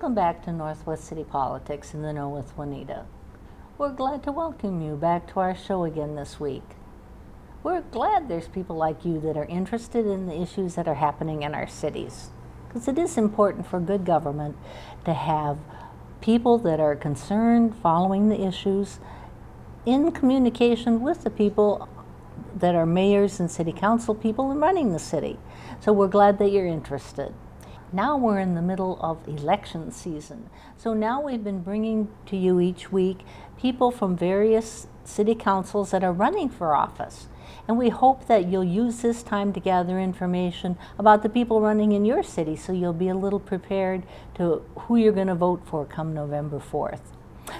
Welcome back to Northwest City Politics in the Know with Juanita. We're glad to welcome you back to our show again this week. We're glad there's people like you that are interested in the issues that are happening in our cities, because it is important for good government to have people that are concerned, following the issues, in communication with the people that are mayors and city council people and running the city. So we're glad that you're interested. Now we're in the middle of election season. So now we've been bringing to you each week people from various city councils that are running for office. And we hope that you'll use this time to gather information about the people running in your city, so you'll be a little prepared to who you're going to vote for come November 4th.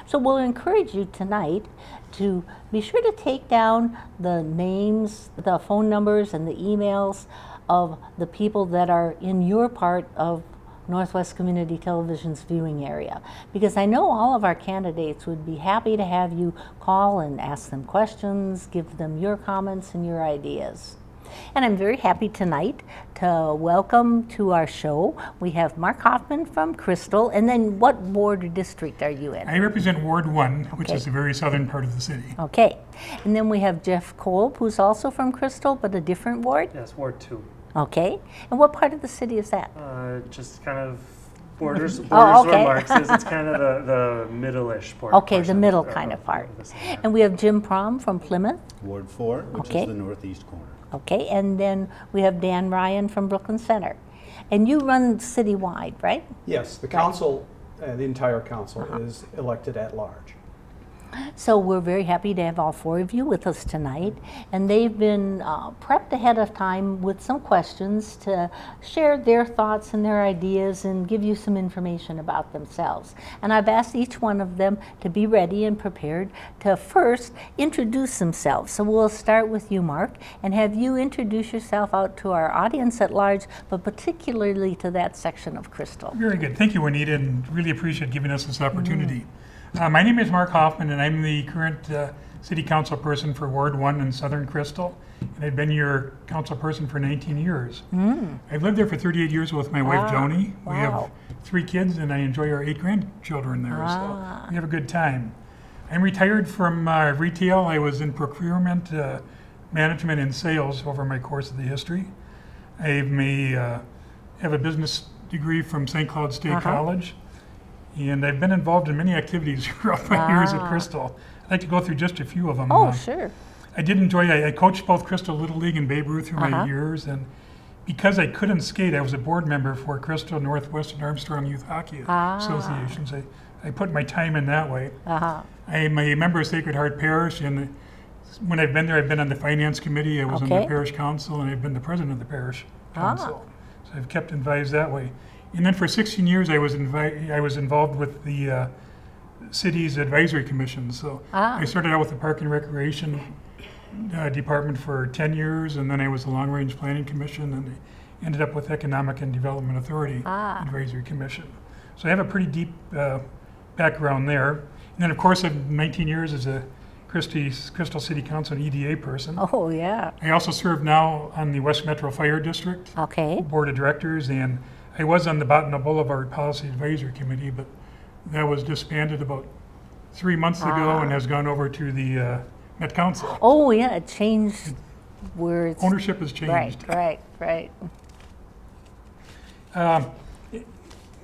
So we'll encourage you tonight to be sure to take down the names, the phone numbers, and the emails of the people that are in your part of Northwest Community Television's viewing area, because I know all of our candidates would be happy to have you call and ask them questions, give them your comments and your ideas. And I'm very happy tonight to welcome to our show, we have Mark Hoffman from Crystal. And then what ward or district are you in? I represent Ward 1, which is the very southern part of the city. Okay. And then we have Jeff Kolb, who's also from Crystal, but a different ward? Yes, Ward 2. Okay. And what part of the city is that? Just kind of borders okay. where Mark is. It's kind of the middle-ish part. Okay, the middle kind of part. And we have Jim Prom from Plymouth. Ward 4, which is the northeast corner. Okay, and then we have Dan Ryan from Brooklyn Center. And you run citywide, right? Yes, the council, the entire council is elected at large. So we're very happy to have all four of you with us tonight, and they've been prepped ahead of time with some questions to share their thoughts and their ideas and give you some information about themselves. And I've asked each one of them to be ready and prepared to first introduce themselves. So we'll start with you, Mark, and have you introduce yourself out to our audience at large, but particularly to that section of Crystal. Very good. Thank you, Juanita, and really appreciate giving us this opportunity. My name is Mark Hoffman, and I'm the current city council person for Ward 1 in Southern Crystal. And I've been your council person for 19 years. I've lived there for 38 years with my wife, Joni. We have 3 kids, and I enjoy our 8 grandchildren there, so we have a good time. I'm retired from retail. I was in procurement, management, and sales over my course of the history. I have a business degree from St. Cloud State College. And I've been involved in many activities throughout my years at Crystal. I'd like to go through just a few of them. Oh, sure. I did enjoy, I coached both Crystal Little League and Babe Ruth through my years, and because I couldn't skate, I was a board member for Crystal Northwest and Armstrong Youth Hockey Associations. I put my time in that way. I am a member of Sacred Heart Parish, and when I've been there, I've been on the finance committee, I was on the parish council, and I've been the president of the parish council. So I've kept advised that way. And then for 16 years, I was involved with the city's advisory commission. So I started out with the Park and Recreation department for 10 years, and then I was the Long Range Planning Commission, and I ended up with Economic and Development Authority Advisory Commission. So I have a pretty deep background there. And then, of course, I've 19 years as a Crystal City Council and EDA person. Oh, yeah. I also serve now on the West Metro Fire District Board of Directors, and I was on the Botanic Boulevard Policy Advisory Committee, but that was disbanded about 3 months ago and has gone over to the Met Council. Oh, yeah, it changed words. Ownership has changed. Right.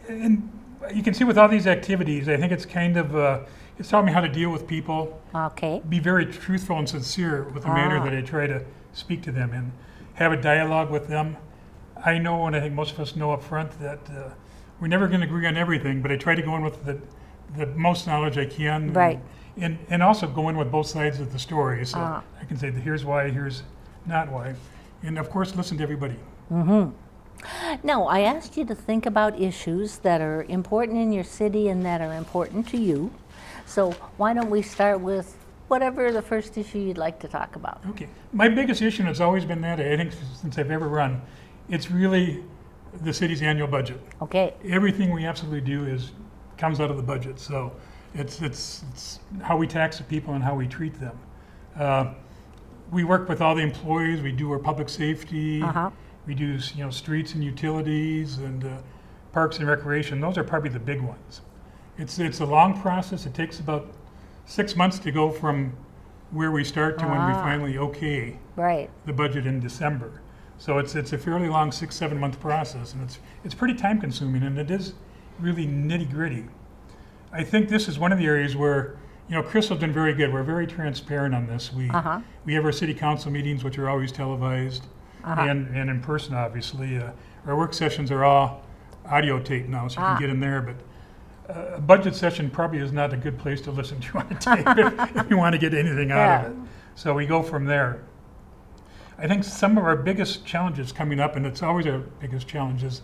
And you can see with all these activities, I think it's kind of, it's taught me how to deal with people. Be very truthful and sincere with the manner that I try to speak to them and have a dialogue with them. I know, and I think most of us know up front, that we're never going to agree on everything, but I try to go in with the most knowledge I can. Right. And also go in with both sides of the story. So I can say, here's why, here's not why. And of course, listen to everybody. Now, I asked you to think about issues that are important in your city and that are important to you. So why don't we start with whatever the first issue you'd like to talk about. Okay. My biggest issue, and it's always been that, I think since I've ever run, it's really the city's annual budget. Okay. Everything we absolutely do comes out of the budget. So it's how we tax the people and how we treat them. We work with all the employees. We do our public safety. We do streets and utilities, and Parks and Recreation, those are probably the big ones. It's a long process. It takes about 6 months to go from where we start to when we finally okay the budget in December. So it's a fairly long 6-7 month process, and it's pretty time consuming, and it is really nitty gritty. I think this is one of the areas where, Crystal's been very good. We're very transparent on this. We have our city council meetings, which are always televised and in person, obviously. Our work sessions are all audio taped now, so you can get in there, but a budget session probably is not a good place to listen to on a tape if you want to get anything out of it. So we go from there. I think some of our biggest challenges coming up, and it's always our biggest challenges,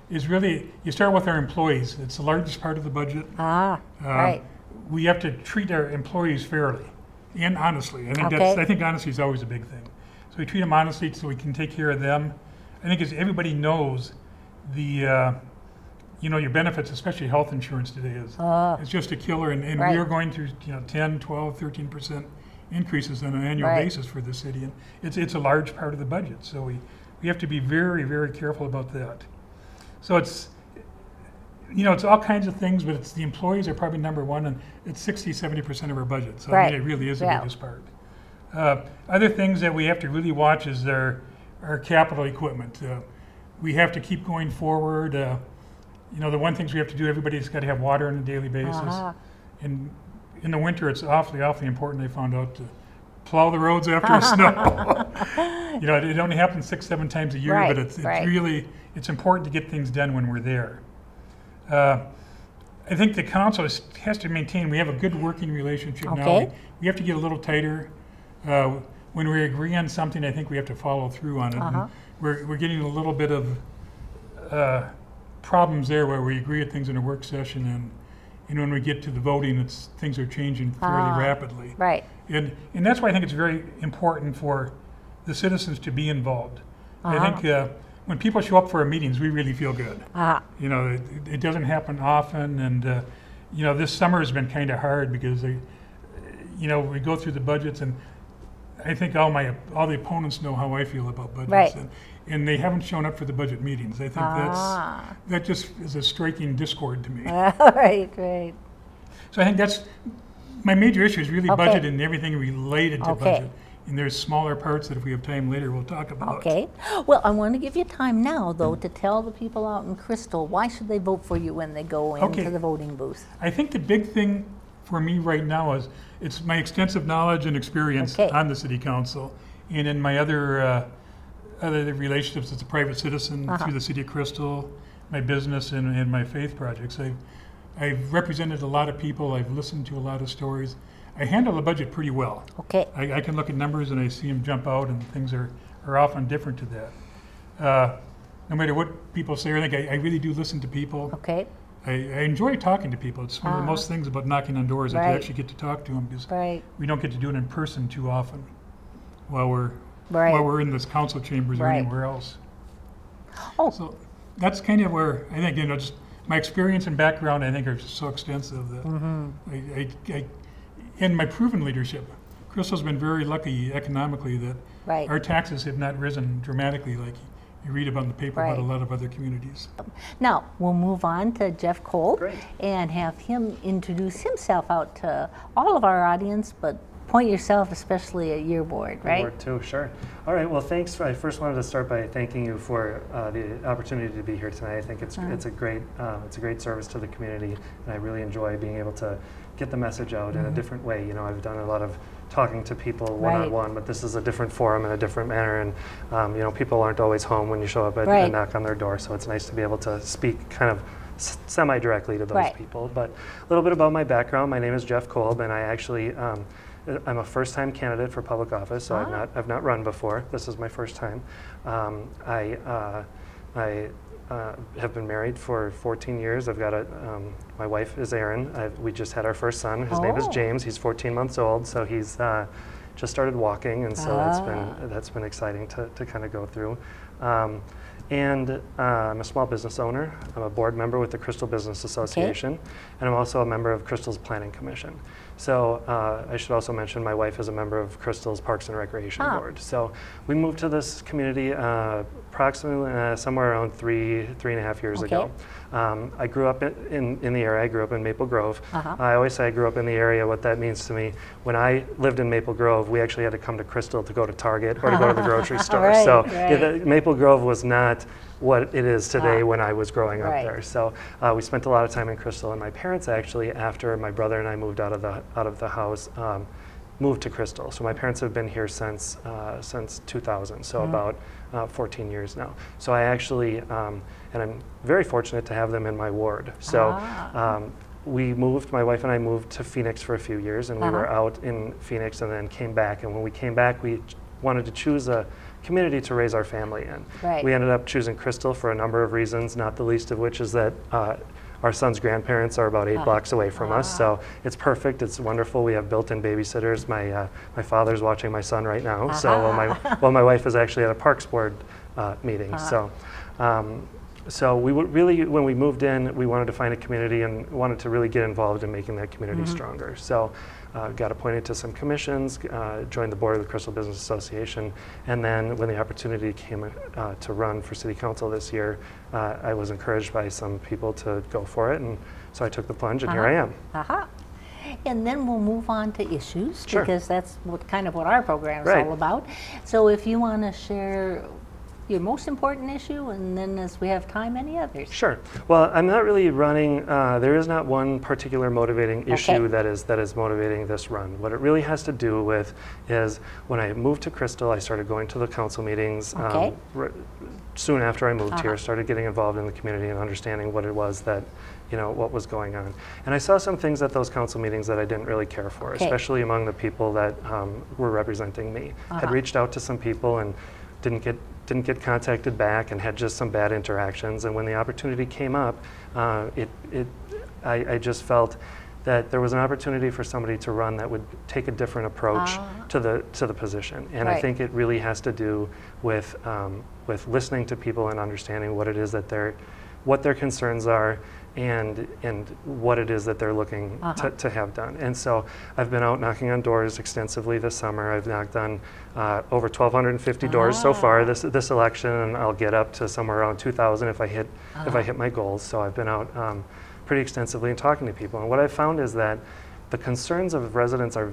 is really, you start with our employees. It's the largest part of the budget. We have to treat our employees fairly and honestly. I think honesty is always a big thing. So we treat them honestly so we can take care of them. I think as everybody knows, your benefits, especially health insurance today, is just a killer, and we are going through 10, 12, 13% increases on an annual basis for the city, and it's a large part of the budget. So we have to be very, very careful about that. So it's all kinds of things, but it's the employees are probably number one, and it's 60-70% of our budget. So I mean, it really is the biggest part. Other things that we have to really watch is our capital equipment. We have to keep going forward. The one things we have to do, everybody's got to have water on a daily basis. And in the winter, it's awfully important, I found out, to plow the roads after a snow. It only happens 6-7 times a year, but it's really, it's important to get things done when we're there. I think the council has to maintain, we have a good working relationship now. We have to get a little tighter. When we agree on something, I think we have to follow through on it. And we're getting a little bit of problems there where we agree at things in a work session, and when we get to the voting, things are changing fairly rapidly. And that's why I think it's very important for the citizens to be involved. I think when people show up for our meetings, we really feel good. It doesn't happen often, and this summer has been kind of hard because we go through the budgets, and I think all the opponents know how I feel about budgets, and they haven't shown up for the budget meetings. I think that just is a striking discord to me. So I think that's my major issue, is really budget and everything related to budget. And there's smaller parts that if we have time later, we'll talk about. Well, I want to give you time now, though, to tell the people out in Crystal, why should they vote for you when they go into the voting booth? I think the big thing for me right now is it's my extensive knowledge and experience on the city council, and in my other relationships as a private citizen through the city of Crystal, my business, and my faith projects. I've represented a lot of people. I've listened to a lot of stories. I handle the budget pretty well. I can look at numbers and I see them jump out, and things are often different to that. No matter what people say, I think I really do listen to people. I enjoy talking to people. It's one of the most things about knocking on doors, that you actually get to talk to them, because we don't get to do it in person too often while we're in this council chambers or anywhere else. So that's kind of where I think, just my experience and background, I think, are just so extensive that and my proven leadership. Crystal's been very lucky economically that our taxes have not risen dramatically like you read about in the paper about a lot of other communities. Now, we'll move on to Jeff Kolb and have him introduce himself out to all of our audience, but point yourself especially at your board, Board too, sure. All right, well, thanks. I first wanted to start by thanking you for the opportunity to be here tonight. I think it's a great service to the community, and I really enjoy being able to get the message out in a different way. I've done a lot of talking to people one-on-one, but this is a different forum in a different manner, and people aren't always home when you show up and knock on their door, so it's nice to be able to speak kind of semi-directly to those people. But a little bit about my background. My name is Jeff Kolb, and I actually I'm a first-time candidate for public office, so I've not run before. This is my first time. I have been married for 14 years. I've got my wife is Erin. We just had our first son. His name is James. He's 14 months old, so he's just started walking, and so that's been exciting to kind of go through. And I'm a small business owner. I'm a board member with the Crystal Business Association, and I'm also a member of Crystal's Planning Commission. So I should also mention my wife is a member of Crystal's Parks and Recreation Board. So we moved to this community approximately somewhere around three and a half years ago. I grew up in the area. I grew up in Maple Grove. I always say I grew up in the area. What that means to me, when I lived in Maple Grove, we actually had to come to Crystal to go to Target or to go to the grocery store. So Maple Grove was not what it is today when I was growing up there. So we spent a lot of time in Crystal, and my parents actually, after my brother and I moved out of the house, moved to Crystal. So my parents have been here since 2000, so about 14 years now. So I actually, and I'm very fortunate to have them in my ward. So we moved, my wife and I moved to Phoenix for a few years, and we were out in Phoenix and then came back. And when we came back, we wanted to choose a community to raise our family in. We ended up choosing Crystal for a number of reasons, not the least of which is that our son's grandparents are about 8 blocks away from us, so it's perfect. It's wonderful. We have built-in babysitters. My father's watching my son right now, so while my wife is actually at a Parks Board meeting. So we would really, when we moved in, we wanted to find a community and wanted to really get involved in making that community stronger. So got appointed to some commissions, joined the board of the Crystal Business Association, and then when the opportunity came to run for City Council this year, I was encouraged by some people to go for it, and so I took the plunge, and here I am. And then we'll move on to issues, because that's kind of what our program is all about. So if you want to share your most important issue, and then as we have time, any others. Sure. Well, I'm not really running, there is not one particular motivating issue that is motivating this run. What it really has to do with is when I moved to Crystal, I started going to the council meetings. Soon after I moved here, started getting involved in the community and understanding what it was that, what was going on. And I saw some things at those council meetings that I didn't really care for, especially among the people that were representing me. Had reached out to some people and didn't get contacted back and had just some bad interactions. And when the opportunity came up, I just felt that there was an opportunity for somebody to run that would take a different approach to the position. And I think it really has to do with listening to people and understanding what it is that what their concerns are, and what it is that they're looking to have done. And so I've been out knocking on doors extensively this summer. I've knocked on over 1,250 doors so far this election, and I'll get up to somewhere around 2,000 if I hit my goals. So I've been out pretty extensively and talking to people. And what I've found is that the concerns of residents are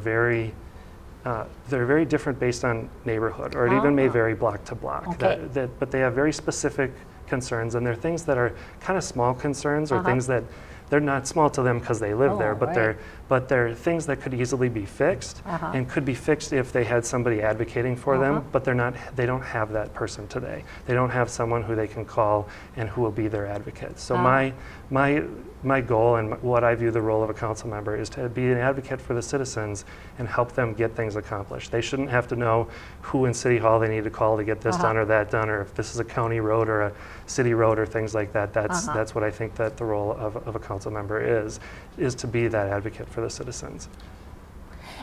they're very different based on neighborhood, or it even may vary block to block. But they have very specific concerns, and they're things that are kind of small concerns, or things that they're not small to them because they live there, but they're things that could easily be fixed, and could be fixed if they had somebody advocating for them, but they don't have that person today. They don't have someone who they can call and who will be their advocate. So my goal, and what I view the role of a council member, is to be an advocate for the citizens and help them get things accomplished. They shouldn't have to know who in City Hall they need to call to get this done or that done, or if this is a county road or a city road or things like that. That's what I think that the role of a council member is to be that advocate for the citizens.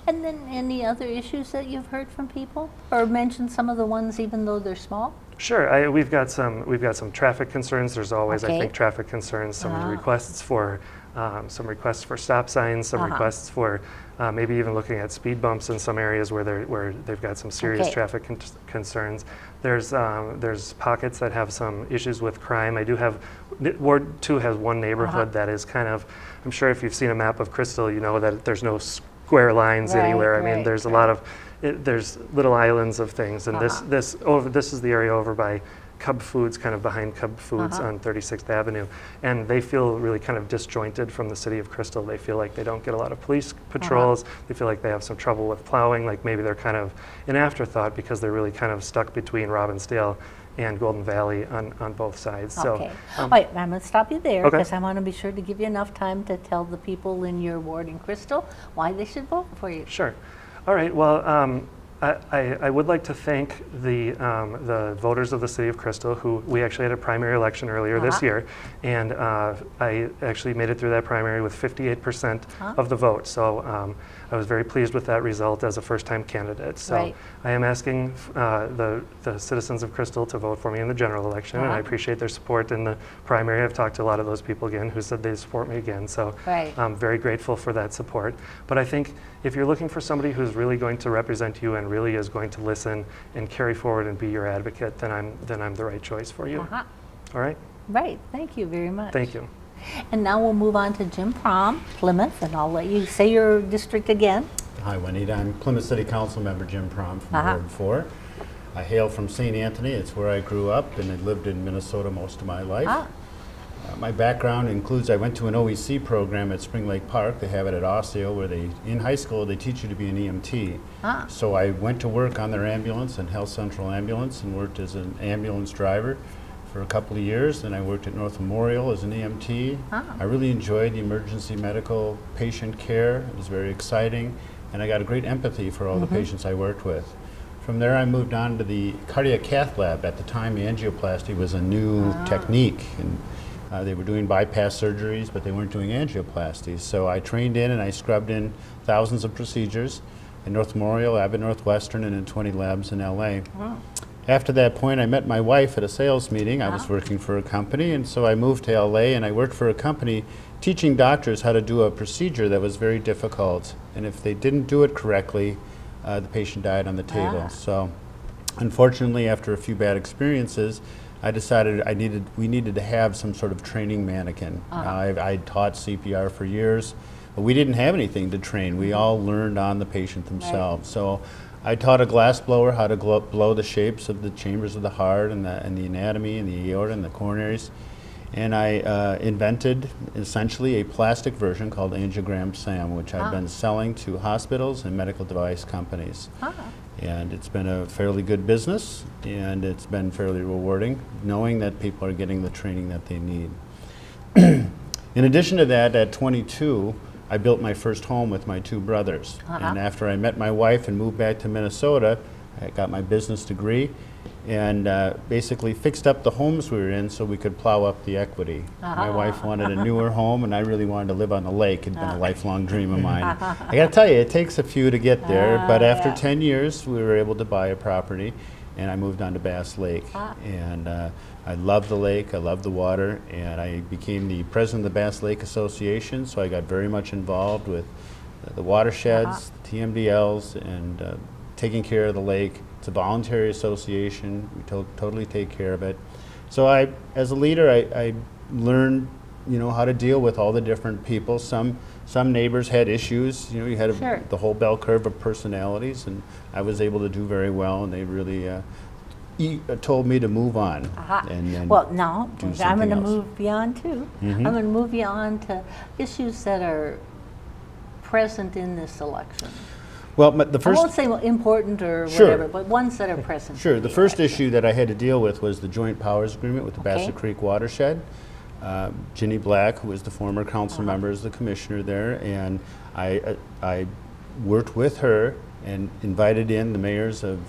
And then any other issues that you've heard from people, or mention some of the ones even though they're small? Sure, we've got some traffic concerns. There's always, I think, traffic concerns. Some requests for stop signs. Some requests for maybe even looking at speed bumps in some areas where they've got some serious traffic concerns. There's pockets that have some issues with crime. I do have Ward 2 has one neighborhood that is kind of. I'm sure if you've seen a map of Crystal, you know that there's no square lines anywhere. I mean, there's a lot of. There's little islands of things, and this is the area over by Cub Foods, kind of behind Cub Foods on 36th Avenue, and they feel really kind of disjointed from the city of Crystal. They feel like they don't get a lot of police patrols. They feel like they have some trouble with plowing, like maybe they're kind of an afterthought because they're really kind of stuck between Robbinsdale and Golden Valley on both sides. So, wait, I'm going to stop you there because I want to be sure to give you enough time to tell the people in your ward in Crystal why they should vote for you. Sure. All right, well, I would like to thank the voters of the City of Crystal, who we actually had a primary election earlier this year, and I actually made it through that primary with 58% of the vote. So I was very pleased with that result as a first-time candidate. So I am asking the citizens of Crystal to vote for me in the general election, and I appreciate their support in the primary. I've talked to a lot of those people again who said they support me again. So I'm very grateful for that support. But I think if you're looking for somebody who's really going to represent you and really is going to listen and carry forward and be your advocate, then I'm the right choice for you. All right? Right. Thank you very much. Thank you. And now we'll move on to Jim Prom, Plymouth, and I'll let you say your district again. Hi, Juanita. I'm Plymouth City Council member Jim Prom from Ward 4. I hail from St. Anthony. It's where I grew up, and I lived in Minnesota most of my life. My background includes I went to an OEC program at Spring Lake Park. They have it at Osseo, where in high school they teach you to be an EMT. So I went to work on their ambulance and Health Central Ambulance and worked as an ambulance driver for a couple of years. Then I worked at North Memorial as an EMT. I really enjoyed the emergency medical patient care. It was very exciting, and I got a great empathy for all the patients I worked with. From there I moved on to the cardiac cath lab. At the time, angioplasty was a new technique, and they were doing bypass surgeries, but they weren't doing angioplasties. So I trained in and I scrubbed in thousands of procedures in North Memorial, Abbott Northwestern, and in 20 labs in LA. After that point, I met my wife at a sales meeting. I was working for a company, and so I moved to LA and I worked for a company teaching doctors how to do a procedure that was very difficult. And if they didn't do it correctly, the patient died on the table. So unfortunately, after a few bad experiences, I decided we needed to have some sort of training mannequin. I taught CPR for years, but we didn't have anything to train. We all learned on the patient themselves. So I taught a glass blower how to blow the shapes of the chambers of the heart and the anatomy and the aorta and the coronaries. And I invented essentially a plastic version called Angiogram Sam, which I've been selling to hospitals and medical device companies. And it's been a fairly good business, and it's been fairly rewarding, knowing that people are getting the training that they need. In addition to that, at 22, I built my first home with my two brothers. And after I met my wife and moved back to Minnesota, I got my business degree and basically fixed up the homes we were in so we could plow up the equity. My wife wanted a newer home, and I really wanted to live on the lake. It had been a lifelong dream of mine. I got to tell you, it takes a few to get there, but after 10 years, we were able to buy a property, and I moved on to Bass Lake. And I love the lake, I love the water, and I became the president of the Bass Lake Association, so I got very much involved with the watersheds, TMDLs, and taking care of the lake. It's a voluntary association. We totally take care of it. So as a leader, I learned, how to deal with all the different people. Some neighbors had issues. You had the whole bell curve of personalities, and I was able to do very well. And they really told me to move on. Well, now I'm going to move beyond too. I'm going to move beyond to issues that are present in this election. Well, the first, I won't say important or whatever, but ones that are present. Sure. The first issue that I had to deal with was the joint powers agreement with the Bassett Creek watershed. Ginny Black, who was the former council member, is the commissioner there, and I worked with her and invited in the mayors of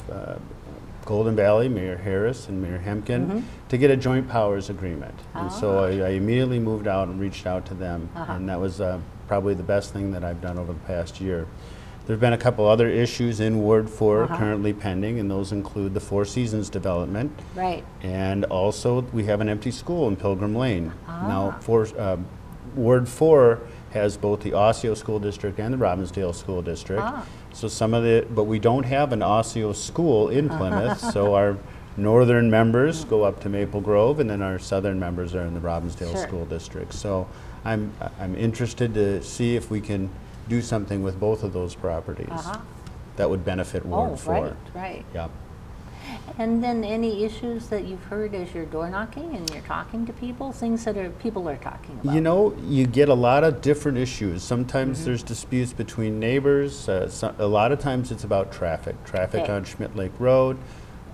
Golden Valley, Mayor Harris and Mayor Hemken, to get a joint powers agreement. And so I immediately moved out and reached out to them, and that was probably the best thing that I've done over the past year. There have been a couple other issues in Ward 4 currently pending, and those include the Four Seasons development. And also we have an empty school in Pilgrim Lane. Now, Ward 4 has both the Osseo School District and the Robbinsdale School District. So but we don't have an Osseo school in Plymouth, so our northern members go up to Maple Grove, and then our southern members are in the Robbinsdale School District. So I'm interested to see if we can do something with both of those properties that would benefit Ward 4. Yeah. And then any issues that you've heard as you're door knocking and you're talking to people, things that people are talking about? You get a lot of different issues. Sometimes there's disputes between neighbors. A lot of times it's about traffic on Schmidt Lake Road.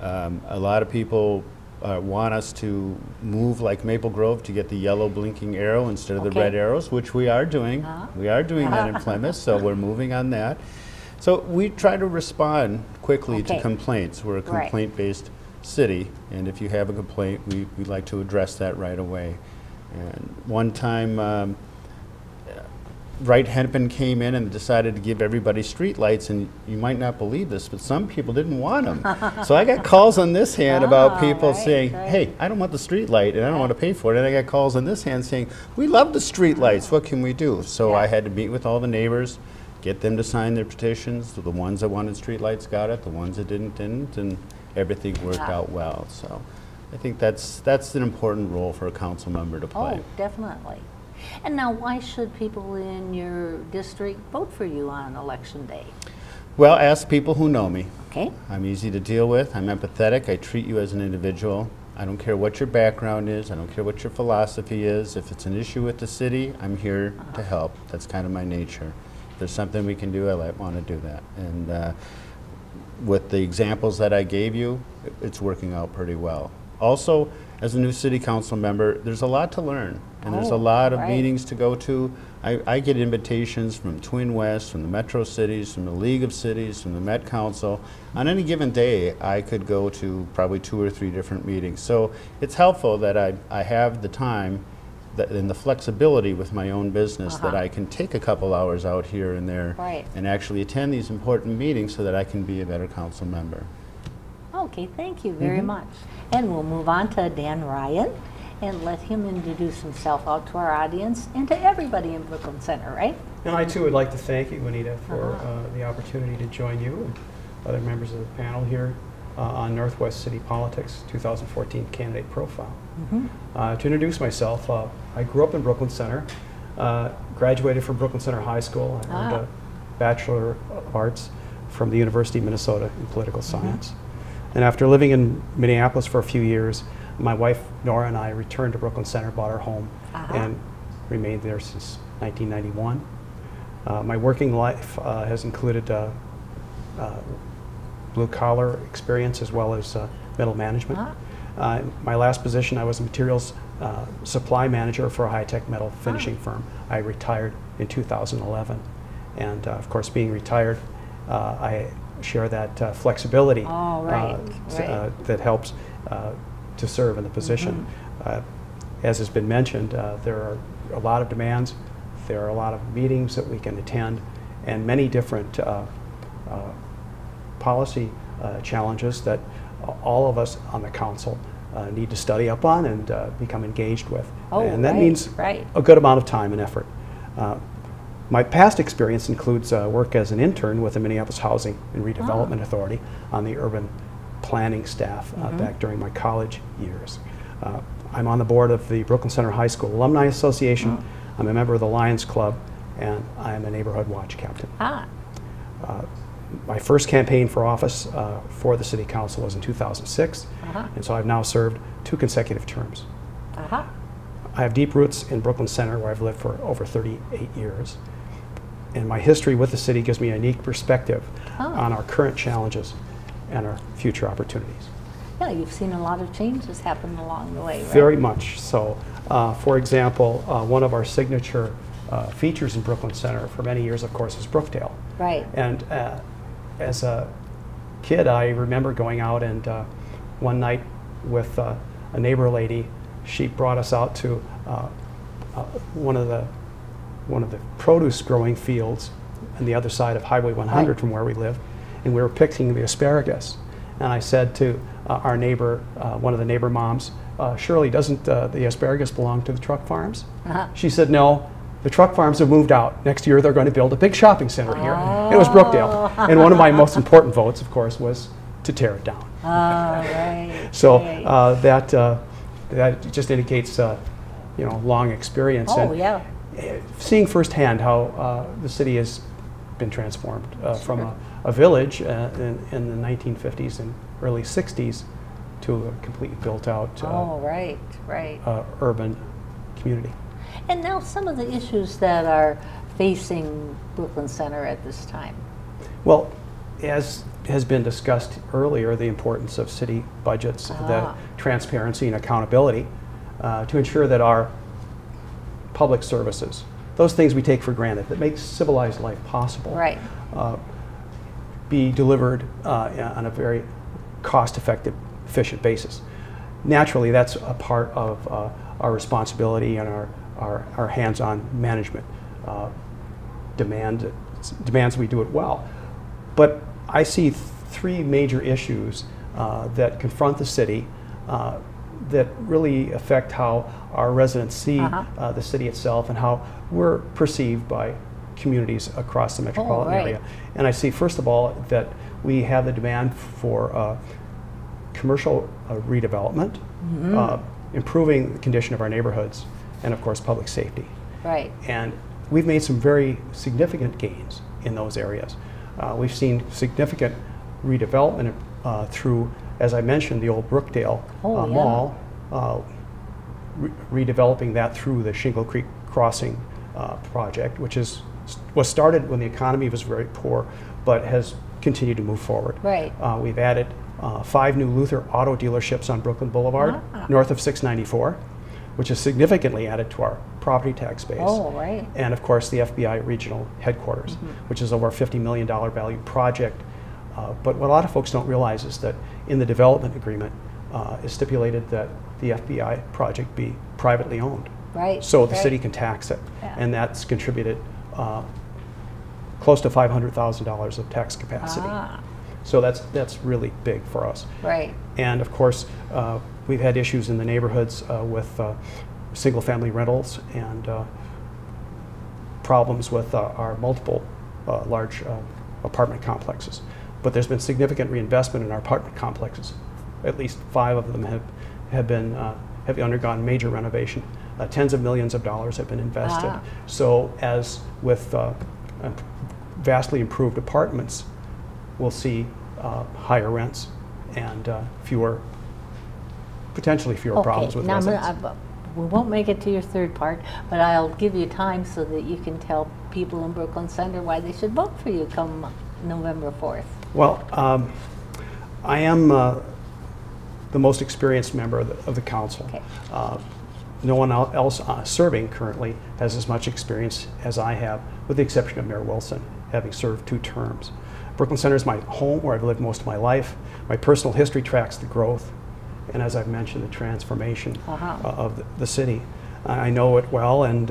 A lot of people want us to move like Maple Grove to get the yellow blinking arrow instead of the red arrows, which we are doing. We are doing that in Plymouth, so we're moving on that. So we try to respond quickly Okay. to complaints. We're a Right. complaint-based city, and if you have a complaint, we like to address that right away. And one time, Wright Hennepin came in and decided to give everybody street lights, and you might not believe this, but some people didn't want them. So I got calls on this hand about people right, saying, right. hey, I don't want the street light, and I don't want to pay for it. And I got calls on this hand saying, we love the street lights, what can we do? So Yeah. I had to meet with all the neighbors, get them to sign their petitions. The ones that wanted street lights got it, the ones that didn't, and everything worked Wow. out well. So I think that's an important role for a council member to play. Oh, definitely. And now, why should people in your district vote for you on election day? Well, ask people who know me. Okay? I'm easy to deal with. I'm empathetic. I treat you as an individual. I don't care what your background is. I don't care what your philosophy is. If it's an issue with the city, I'm here to help. That's kind of my nature. If there's something we can do, I want to do that. And with the examples that I gave you, it's working out pretty well. Also, as a new city council member, there's a lot to learn. And there's a lot of right. meetings to go to. I get invitations from Twin West, from the Metro Cities, from the League of Cities, from the Met Council. On any given day, I could go to probably 2 or 3 different meetings. So it's helpful that I have the time and the flexibility with my own business that I can take a couple hours out here and there Right. and actually attend these important meetings so that I can be a better council member. Okay, thank you very much. And we'll move on to Dan Ryan and let him introduce himself out to our audience and to everybody in Brooklyn Center, right? And I too would like to thank you, Anita, for the opportunity to join you and other members of the panel here on Northwest City Politics 2014 Candidate Profile. To introduce myself, I grew up in Brooklyn Center, graduated from Brooklyn Center High School. I earned a Bachelor of Arts from the University of Minnesota in Political Science. And after living in Minneapolis for a few years, my wife Nora and I returned to Brooklyn Center, bought our home, and remained there since 1991. My working life has included blue-collar experience as well as middle management. My last position, I was a materials supply manager for a high-tech metal finishing firm. I retired in 2011. And of course, being retired, I share that flexibility that helps to serve in the position. As has been mentioned, there are a lot of demands, there are a lot of meetings that we can attend, and many different policy challenges that all of us on the council need to study up on and become engaged with. And that means a good amount of time and effort. My past experience includes work as an intern with the Minneapolis Housing and Redevelopment Authority on the urban planning staff back during my college years. I'm on the board of the Brooklyn Center High School Alumni Association. I'm a member of the Lions Club, and I'm a neighborhood watch captain. My first campaign for office for the City Council was in 2006, and so I've now served 2 consecutive terms. I have deep roots in Brooklyn Center, where I've lived for over 38 years. And my history with the city gives me a unique perspective on our current challenges and our future opportunities. Yeah, you've seen a lot of changes happen along the way, right? Very much so. For example, one of our signature features in Brooklyn Center for many years, of course, is Brookdale. Right. And as a kid, I remember going out and one night with a neighbor lady, she brought us out to one of the produce growing fields on the other side of Highway 100 from where we live, and we were picking the asparagus. And I said to our neighbor, one of the neighbor moms, Shirley, doesn't the asparagus belong to the truck farms? She said, no, the truck farms have moved out. Next year they're going to build a big shopping center here. It was Brookdale. And one of my most important votes, of course, was to tear it down. So that just indicates long experience. Seeing firsthand how the city has been transformed from a village in the 1950s and early 60s to a completely built-out urban community. And now some of the issues that are facing Brooklyn Center at this time. Well, as has been discussed earlier, the importance of city budgets, the transparency and accountability to ensure that our public services, those things we take for granted that make civilized life possible, be delivered on a very cost-effective, efficient basis. Naturally, that's a part of our responsibility and our hands-on management demands we do it well. But I see three major issues that confront the city that really affect how our residents see the city itself and how we're perceived by communities across the metropolitan area. And I see, first of all, that we have the demand for commercial redevelopment, improving the condition of our neighborhoods, and of course public safety. Right. And we've made some very significant gains in those areas. We've seen significant redevelopment through, as I mentioned, the old Brookdale Mall, redeveloping that through the Shingle Creek Crossing project, which was started when the economy was very poor, but has continued to move forward. Right. We've added 5 new Luther auto dealerships on Brooklyn Boulevard, north of 694, which has significantly added to our property tax base. Oh, right. And of course the FBI regional headquarters, which is over a $50 million value project. But what a lot of folks don't realize is that in the development agreement is stipulated that the FBI project be privately owned. Right. So the city can tax it. Yeah. And that's contributed close to $500,000 of tax capacity. So that's really big for us. Right. And of course, we've had issues in the neighborhoods with single-family rentals and problems with our multiple large apartment complexes. But there's been significant reinvestment in our apartment complexes. At least 5 of them have undergone major renovation. Tens of millions of dollars have been invested. So as with vastly improved apartments, we'll see higher rents and potentially fewer problems with residents. We won't make it to your third part, but I'll give you time so that you can tell people in Brooklyn Center why they should vote for you come November 4th. Well, I am the most experienced member of the council. Okay. No one else serving currently has as much experience as I have, with the exception of Mayor Wilson, having served 2 terms. Brooklyn Center is my home, where I've lived most of my life. My personal history tracks the growth, and as I've mentioned, the transformation of the city. I know it well, and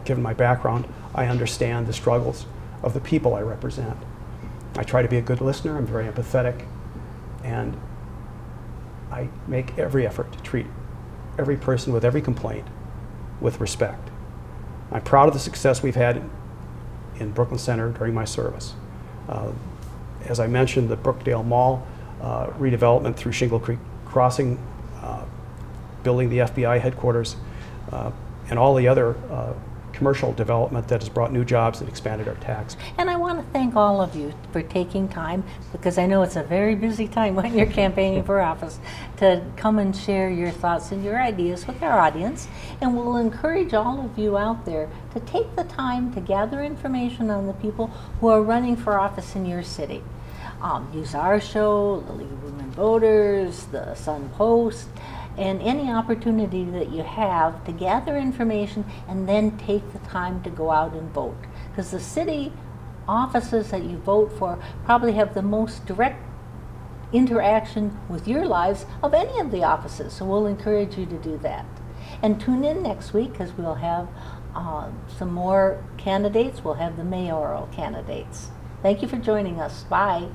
given my background, I understand the struggles of the people I represent. I try to be a good listener, I'm very empathetic, and I make every effort to treat every person with every complaint with respect. I'm proud of the success we've had in Brooklyn Center during my service. As I mentioned, the Brookdale Mall redevelopment through Shingle Creek Crossing, building the FBI headquarters, and all the other commercial development that has brought new jobs and expanded our tax. And I want to thank all of you for taking time, because I know it's a very busy time when you're campaigning for office, to come and share your thoughts and your ideas with our audience. And we'll encourage all of you out there to take the time to gather information on the people who are running for office in your city. Use our show, the League of Women Voters, the Sun Post, and any opportunity that you have to gather information and then take the time to go out and vote. Because the city offices that you vote for probably have the most direct interaction with your lives of any of the offices. So we'll encourage you to do that. And tune in next week, because we'll have some more candidates. We'll have the mayoral candidates. Thank you for joining us. Bye.